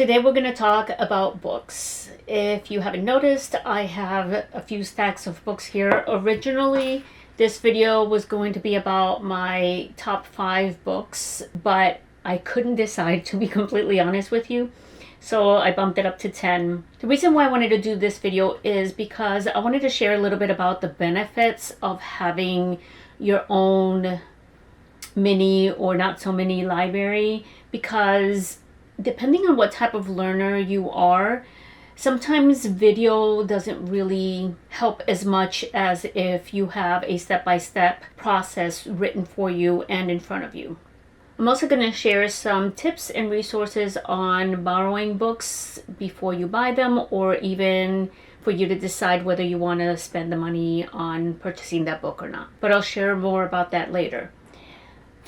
Today we're going to talk about books. If you haven't noticed, I have a few stacks of books here. Originally, this video was going to be about my top 5 books, but I couldn't decide, to be completely honest with you. So I bumped it up to 10. The reason why I wanted to do this video is because I wanted to share a little bit about the benefits of having your own mini or not so mini library, because depending on what type of learner you are, sometimes video doesn't really help as much as if you have a step-by-step process written for you and in front of you. I'm also going to share some tips and resources on borrowing books before you buy them, or even for you to decide whether you want to spend the money on purchasing that book or not. But I'll share more about that later.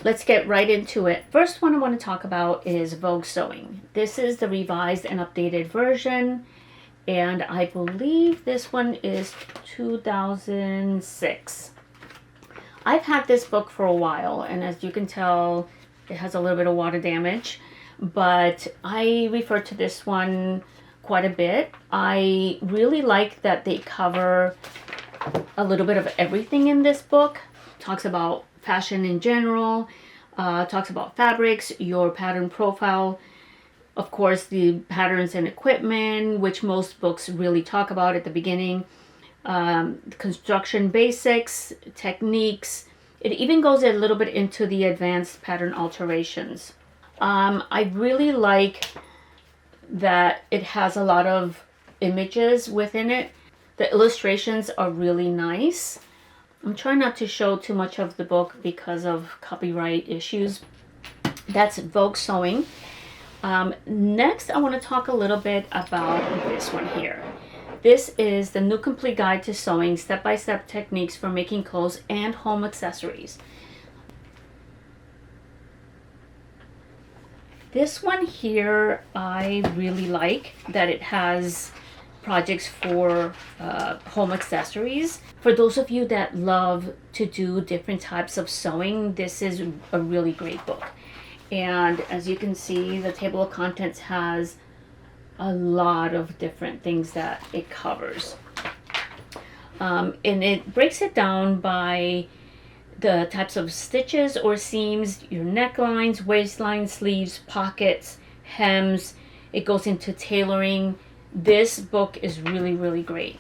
Let's get right into it. First one I want to talk about is Vogue Sewing. This is the revised and updated version, and I believe this one is 2006. I've had this book for a while, and as you can tell, it has a little bit of water damage, but I refer to this one quite a bit. I really like that they cover a little bit of everything in this book. It talks about fashion in general, talks about fabrics, your pattern profile, of course the patterns and equipment, which most books really talk about at the beginning, construction basics, techniques. It even goes a little bit into the advanced pattern alterations. I really like that it has a lot of images within it. The illustrations are really nice. I'm trying not to show too much of the book because of copyright issues. That's Vogue Sewing. Next, I want to talk a little bit about this one here. This is the New Complete Guide to Sewing, Step-by-Step Techniques for Making Clothes and Home Accessories. This one here, I really like that it has projects for home accessories. For those of you that love to do different types of sewing, this is a really great book. And as you can see, the table of contents has a lot of different things that it covers. And it breaks it down by the types of stitches or seams, your necklines, waistline, sleeves, pockets, hems. It goes into tailoring. This book is really, really great.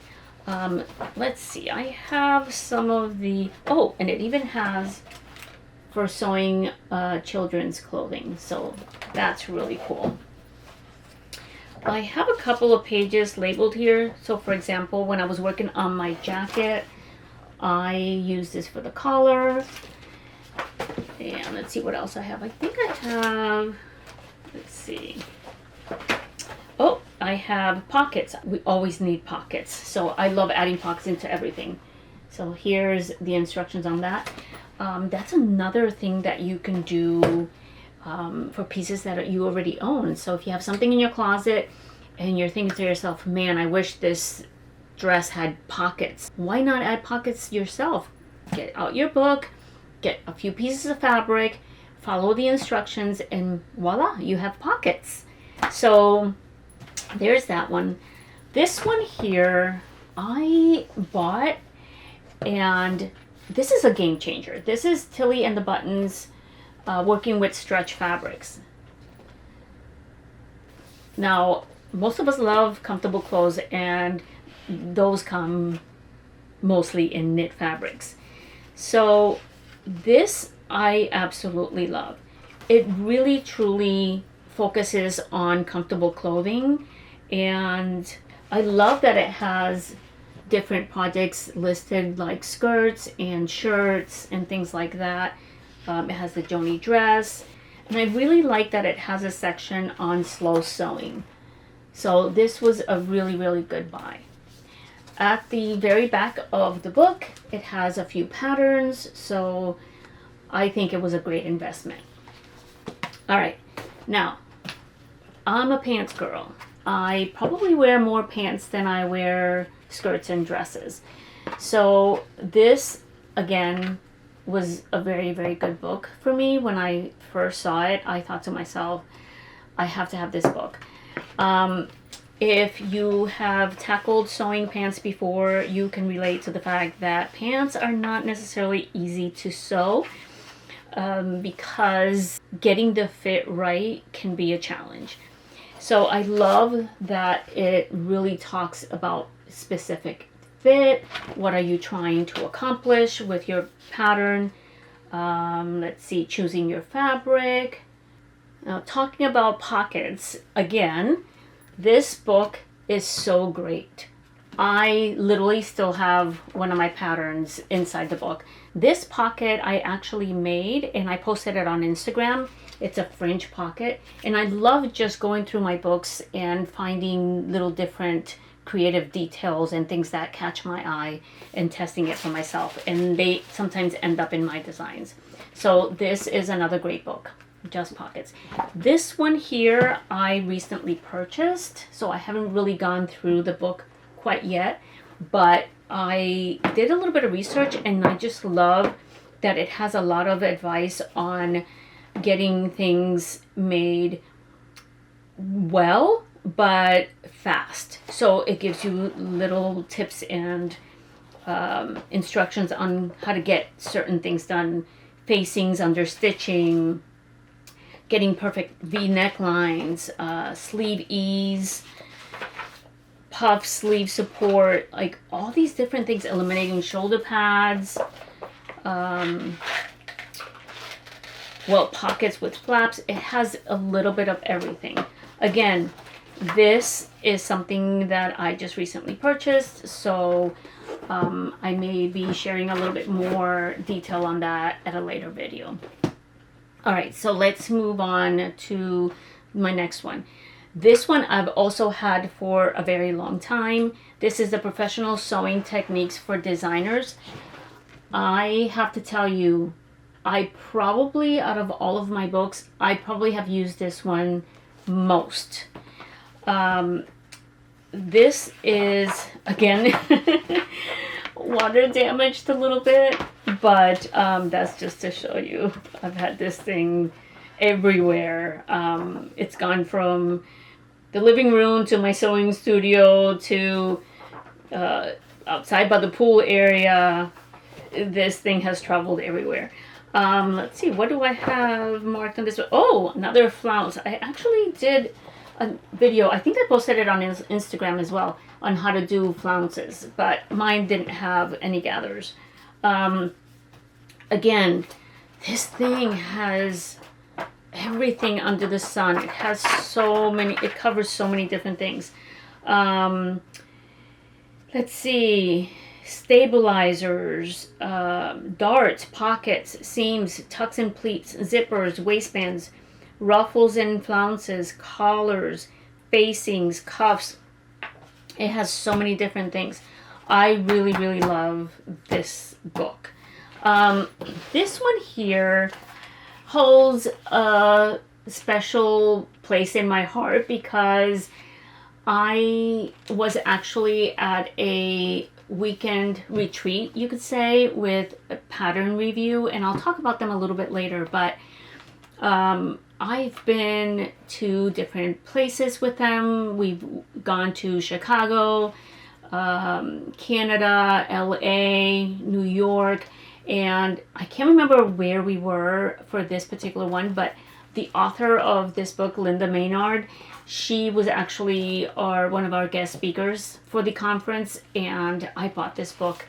Let's see, I have some of the, oh, and it even has for sewing children's clothing, so that's really cool. I have a couple of pages labeled here. So for example, when I was working on my jacket, I used this for the collar. And let's see what else I have. I think I have, let's see. Oh, I have pockets. We always need pockets, so I love adding pockets into everything. So here's the instructions on that. That's another thing that you can do for pieces that you already own. So if you have something in your closet and you're thinking to yourself, man, I wish this dress had pockets. Why not add pockets yourself? Get out your book, get a few pieces of fabric, follow the instructions, and voila, you have pockets. So there's that one. This one here I bought, and this is a game changer. This is Tilly and the Buttons working with stretch fabrics. Now, most of us love comfortable clothes, and those come mostly in knit fabrics. So this I absolutely love. It really truly focuses on comfortable clothing, and I love that it has different projects listed, like skirts and shirts and things like that. It has the Joni dress, and I really like that it has a section on slow sewing. So this was a really, really good buy. At the very back of the book, it has a few patterns, so I think it was a great investment. All right, now I'm a pants girl. I probably wear more pants than I wear skirts and dresses. So this, again, was a very, very good book for me. When I first saw it, I thought to myself, I have to have this book. If you have tackled sewing pants before, you can relate to the fact that pants are not necessarily easy to sew, because getting the fit right can be a challenge. So I love that it really talks about specific fit. What are you trying to accomplish with your pattern? Let's see, choosing your fabric. Now, talking about pockets, again, this book is so great. I literally still have one of my patterns inside the book. This pocket I actually made and I posted it on Instagram. It's a fringe pocket, and I love just going through my books and finding little different creative details and things that catch my eye and testing it for myself, and they sometimes end up in my designs. So this is another great book, Just Pockets. This one here I recently purchased, so I haven't really gone through the book quite yet, but I did a little bit of research and I just love that it has a lot of advice on getting things made well but fast. So it gives you little tips and instructions on how to get certain things done, facings, under stitching, getting perfect V necklines, sleeve ease, puff sleeve support, like all these different things, eliminating shoulder pads, well, pockets with flaps. It has a little bit of everything. Again, this is something that I just recently purchased, so I may be sharing a little bit more detail on that at a later video. All right, so let's move on to my next one. This one I've also had for a very long time. This is the Professional Sewing Techniques for Designers. I have to tell you, I probably, out of all of my books, I probably have used this one most. This is, again, water damaged a little bit, but that's just to show you. I've had this thing everywhere. It's gone from the living room to my sewing studio to outside by the pool area. This thing has traveled everywhere. Let's see, what do I have marked on this one? Oh, another flounce. I actually did a video, I think I posted it on Instagram as well, on how to do flounces, but mine didn't have any gathers. Again, this thing has everything under the sun. It has so many, it covers so many different things. Let's see, stabilizers, darts, pockets, seams, tucks and pleats, zippers, waistbands, ruffles and flounces, collars, facings, cuffs. It has so many different things. I really, really love this book. This one here holds a special place in my heart because I was actually at a weekend retreat, you could say, with a pattern review, and I'll talk about them a little bit later, but I've been to different places with them. We've gone to Chicago, Canada, LA, New York, and I can't remember where we were for this particular one, but the author of this book, Linda Maynard, she was actually one of our guest speakers for the conference, and I bought this book,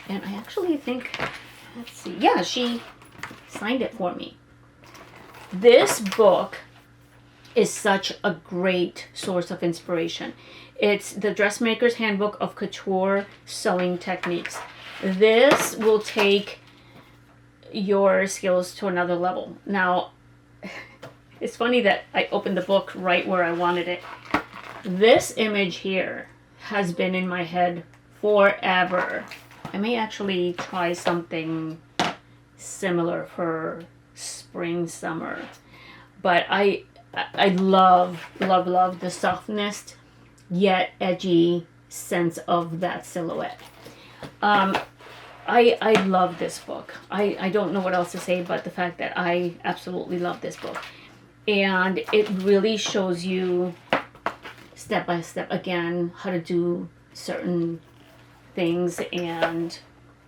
and I actually think, let's see, yeah, she signed it for me. This book is such a great source of inspiration. It's the Dressmaker's Handbook of Couture Sewing Techniques. This will take your skills to another level. Now, it's funny that I opened the book right where I wanted it. This image here has been in my head forever. I may actually try something similar for spring, summer. But I love the softness yet edgy sense of that silhouette. I love this book. I don't know what else to say but the fact that I absolutely love this book. And it really shows you step by step, again, how to do certain things, and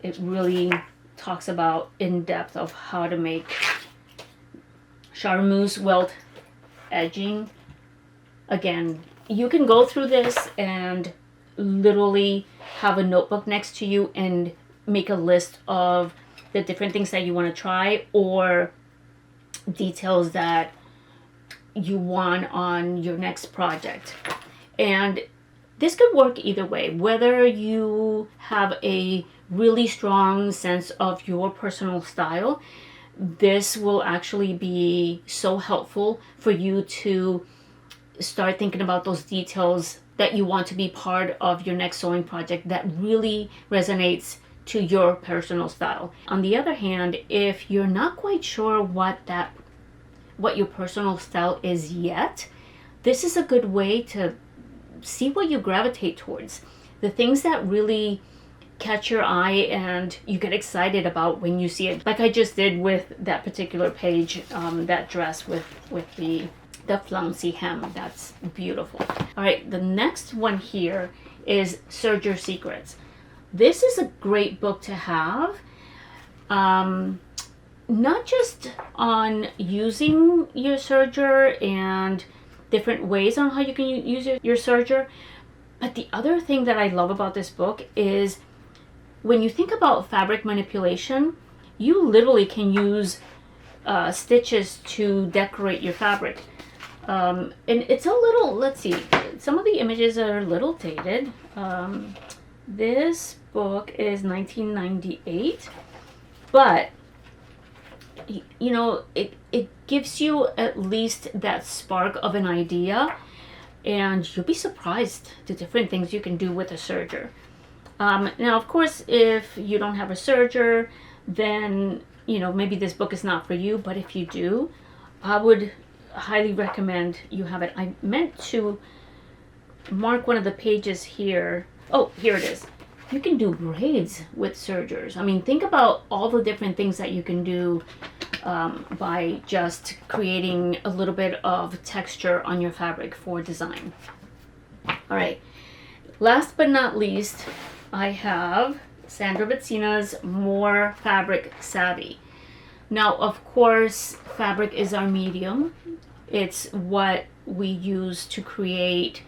it really talks about in depth of how to make chartreuse welt edging. Again, you can go through this and literally have a notebook next to you and make a list of the different things that you want to try, or details that you want on your next project. And this could work either way, whether you have a really strong sense of your personal style. This will actually be so helpful for you to start thinking about those details that you want to be part of your next sewing project that really resonates to your personal style. On the other hand, if you're not quite sure what your personal style is yet, this is a good way to see what you gravitate towards. The things that really catch your eye and you get excited about when you see it. Like I just did with that particular page, that dress with the flouncy hem. That's beautiful. All right, the next one here is Serger Secrets. This is a great book to have, not just on using your serger and different ways on how you can use your serger, but the other thing that I love about this book is when you think about fabric manipulation, you literally can use stitches to decorate your fabric. And it's a little, let's see, some of the images are a little dated. This book is 1998, but you know, it gives you at least that spark of an idea, and you'll be surprised the different things you can do with a serger. Now, of course, if you don't have a serger, then, you know, maybe this book is not for you, but if you do, I would highly recommend you have it. I meant to mark one of the pages here. Oh, here it is. You can do braids with sergers. I mean, think about all the different things that you can do by just creating a little bit of texture on your fabric for design. All right, last but not least, I have Sandra Bettina's More Fabric Savvy. Now, of course, fabric is our medium. It's what we use to create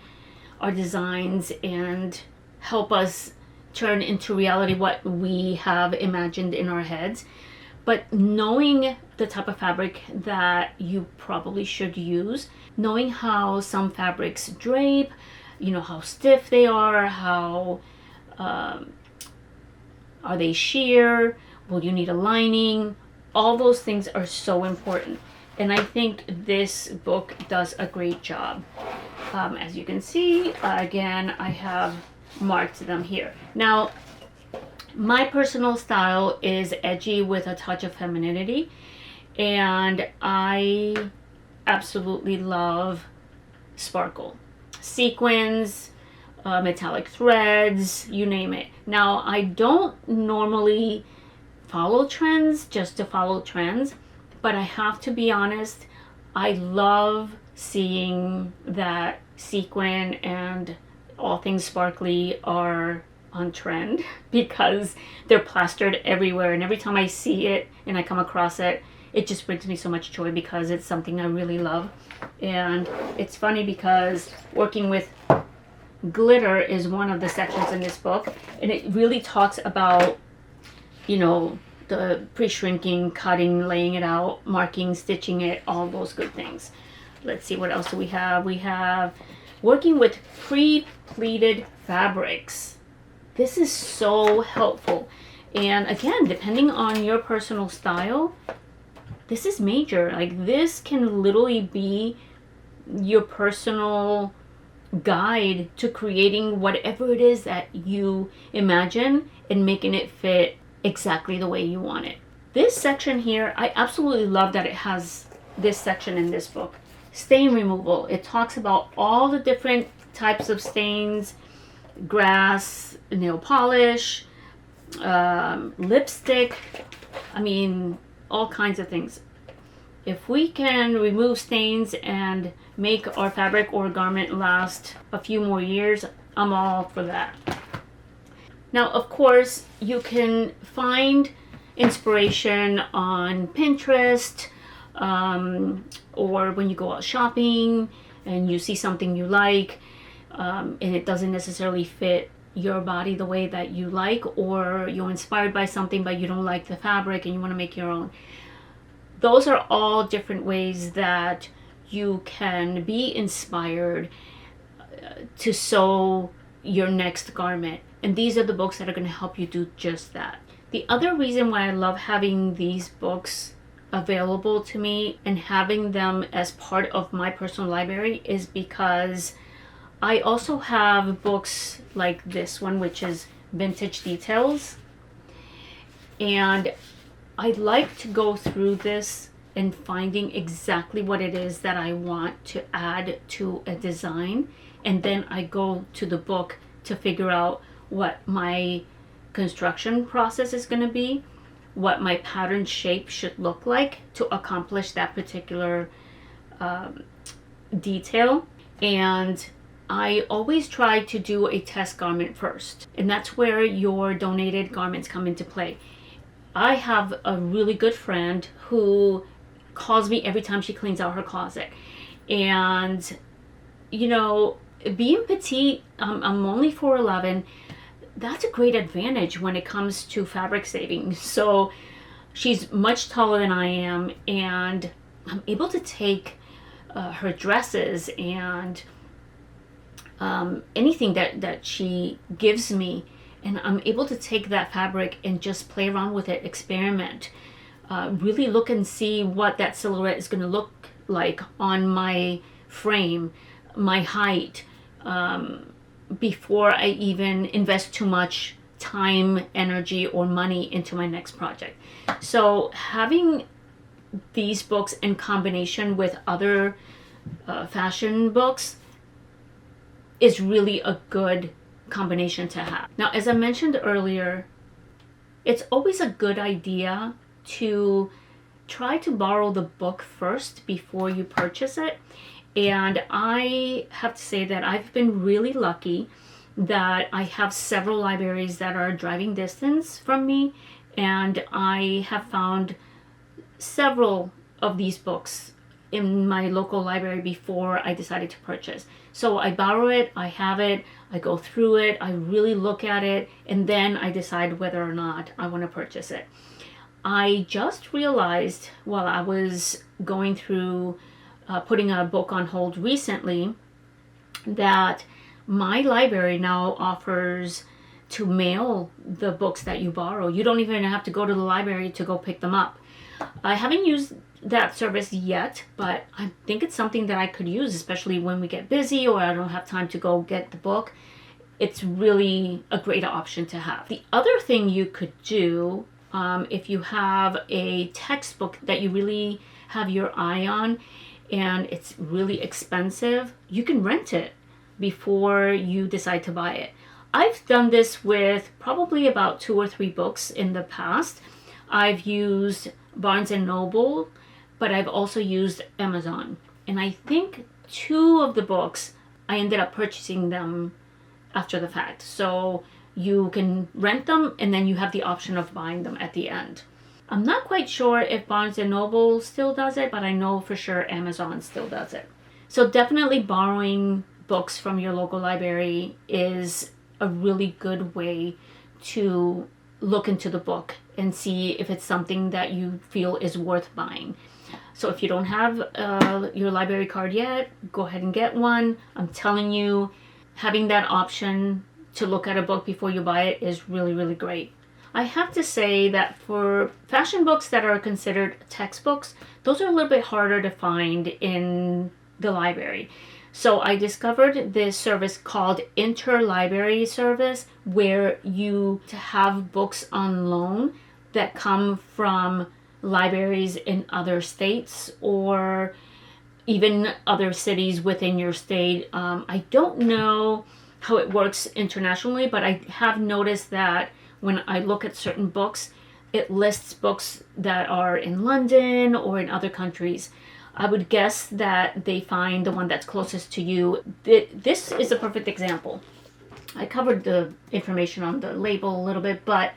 our designs and help us turn into reality what we have imagined in our heads. But knowing the type of fabric that you probably should use, knowing how some fabrics drape, you know, how stiff they are, how are they sheer, will you need a lining, all those things are so important. And I think this book does a great job. As you can see, again, I have marked them here. Now, my personal style is edgy with a touch of femininity, and I absolutely love sparkle, sequins, metallic threads, you name it. Now, I don't normally follow trends just to follow trends, but I have to be honest, I love seeing that sequin and all things sparkly are on trend because they're plastered everywhere, and every time I see it and I come across it, it just brings me so much joy because it's something I really love. And it's funny because working with glitter is one of the sections in this book, and it really talks about, you know, the pre-shrinking, cutting, laying it out, marking, stitching it, all those good things. Let's see, what else do we have? We have working with pre-pleated fabrics. This is so helpful. And again, depending on your personal style, this is major. Like, this can literally be your personal guide to creating whatever it is that you imagine and making it fit exactly the way you want it. This section here, I absolutely love that it has this section in this book. Stain removal. It talks about all the different types of stains, grass, nail polish, lipstick, I mean, all kinds of things. If we can remove stains and make our fabric or garment last a few more years, I'm all for that. Now, of course, you can find inspiration on Pinterest, or when you go out shopping and you see something you like, and it doesn't necessarily fit your body the way that you like, or you're inspired by something but you don't like the fabric and you want to make your own. Those are all different ways that you can be inspired to sew your next garment. And these are the books that are going to help you do just that. The other reason why I love having these books available to me and having them as part of my personal library is because I also have books like this one, which is Vintage Details. And I like to go through this and finding exactly what it is that I want to add to a design. And then I go to the book to figure out what my construction process is going to be, what my pattern shape should look like to accomplish that particular detail. And I always try to do a test garment first, and that's where your donated garments come into play. I have a really good friend who calls me every time she cleans out her closet. And, you know, being petite, I'm only 4'11", that's a great advantage when it comes to fabric saving. So she's much taller than I am, and I'm able to take her dresses and anything that she gives me, and I'm able to take that fabric and just play around with it, experiment, really look and see what that silhouette is going to look like on my frame, my height, before I even invest too much time, energy, or money into my next project. So having these books in combination with other fashion books is really a good combination to have. Now, as I mentioned earlier, it's always a good idea to try to borrow the book first before you purchase it. And I have to say that I've been really lucky that I have several libraries that are driving distance from me, and I have found several of these books in my local library before I decided to purchase. So I borrow it, I have it, I go through it, I really look at it, and then I decide whether or not I want to purchase it. I just realized while I was going through putting a book on hold recently that my library now offers to mail the books that you borrow. You don't even have to go to the library to go pick them up. I haven't used that service yet, but I think it's something that I could use, especially when we get busy or I don't have time to go get the book. It's really a great option to have. The other thing you could do, if you have a textbook that you really have your eye on and it's really expensive, you can rent it before you decide to buy it. I've done this with probably about 2 or 3 books in the past. I've used Barnes & Noble, but I've also used Amazon. And I think 2 of the books, I ended up purchasing them after the fact. So you can rent them and then you have the option of buying them at the end. I'm not quite sure if Barnes & Noble still does it, but I know for sure Amazon still does it. So definitely borrowing books from your local library is a really good way to look into the book and see if it's something that you feel is worth buying. So if you don't have your library card yet, go ahead and get one. I'm telling you, having that option to look at a book before you buy it is really, really great. I have to say that for fashion books that are considered textbooks, those are a little bit harder to find in the library. So I discovered this service called Interlibrary Service, where you have books on loan that come from libraries in other states or even other cities within your state. I don't know how it works internationally, but I have noticed that when I look at certain books, it lists books that are in London or in other countries. I would guess that they find the one that's closest to you. This is a perfect example. I covered the information on the label a little bit, but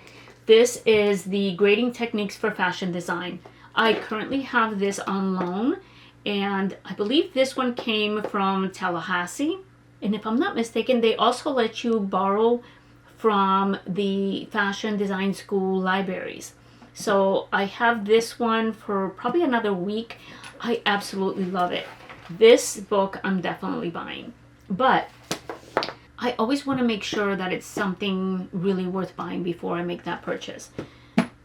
this is the grading techniques for fashion design. I currently have this on loan, and I believe this one came from Tallahassee. And if I'm not mistaken, they also let you borrow from the fashion design school libraries. So I have this one for probably another week. I absolutely love it. This book I'm definitely buying. But I always want to make sure that it's something really worth buying before I make that purchase.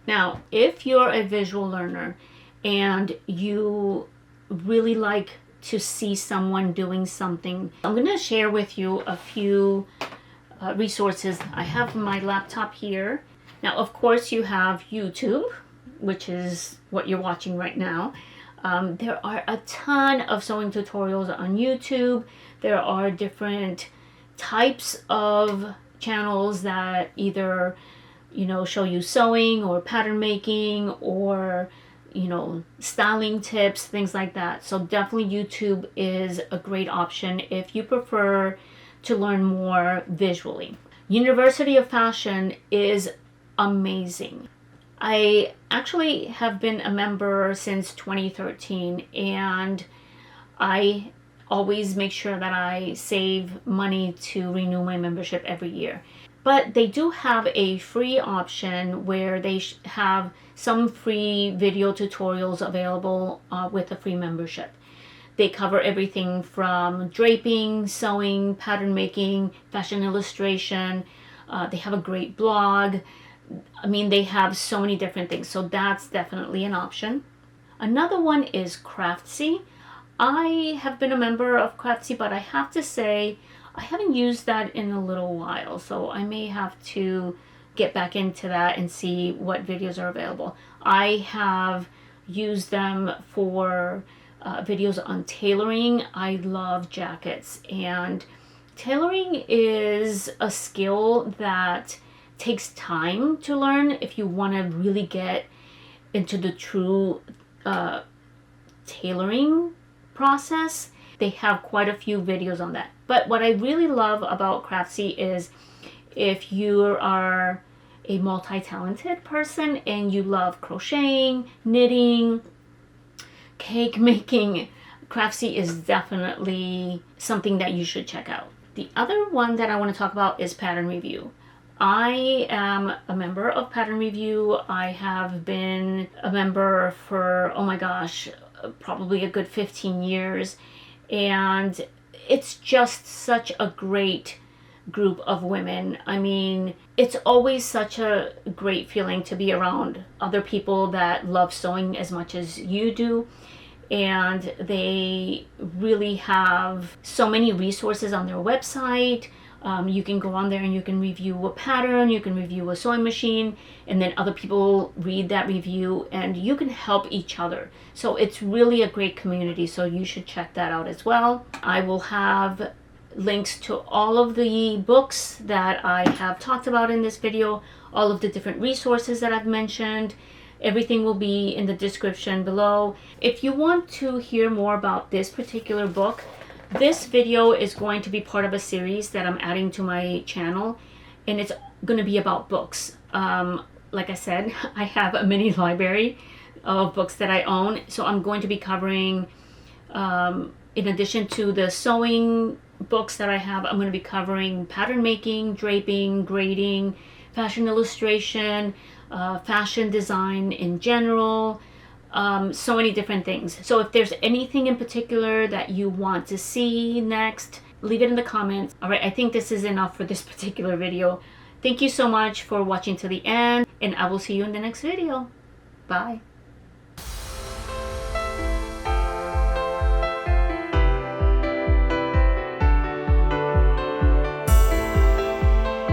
Now, if you're a visual learner and you really like to see someone doing something, I'm going to share with you a few resources. I have my laptop here. Now, of course, you have YouTube, which is what you're watching right now. There are a ton of sewing tutorials on YouTube. There are different types of channels that either, show you sewing or pattern making or, styling tips, things like that. So definitely YouTube is a great option if you prefer to learn more visually. University of Fashion is amazing. I actually have been a member since 2013, and I always make sure that I save money to renew my membership every year. But they do have a free option where they have some free video tutorials available with a free membership. They cover everything from draping, sewing, pattern making, fashion illustration. They have a great blog. I mean, they have so many different things. So that's definitely an option. Another one is Craftsy. I have been a member of Craftsy, but I have to say I haven't used that in a little while. So I may have to get back into that and see what videos are available. I have used them for videos on tailoring. I love jackets, and tailoring is a skill that takes time to learn if you want to really get into the true tailoring process. They have quite a few videos on that. But what I really love about Craftsy is if you are a multi-talented person and you love crocheting, knitting, cake making, Craftsy is definitely something that you should check out. The other one that I want to talk about is Pattern Review. I am a member of Pattern Review. I have been a member for, oh my gosh, probably a good 15 years. And it's just such a great group of women. I mean, it's always such a great feeling to be around other people that love sewing as much as you do. And they really have so many resources on their website. You can go on there and you can review a pattern, you can review a sewing machine, and then other people read that review and you can help each other. So it's really a great community, so you should check that out as well. I will have links to all of the books that I have talked about in this video, all of the different resources that I've mentioned. Everything will be in the description below. If you want to hear more about this particular book, this video is going to be part of a series that I'm adding to my channel, and it's going to be about books. Like I said, I have a mini library of books that I own, so I'm going to be covering, in addition to the sewing books that I have, I'm going to be covering pattern making, draping, grading, fashion illustration, fashion design in general, so many different things. So if there's anything in particular that you want to see next, leave it in the comments. All right, I think this is enough for this particular video. Thank you so much for watching to the end, and I will see you in the next video. Bye.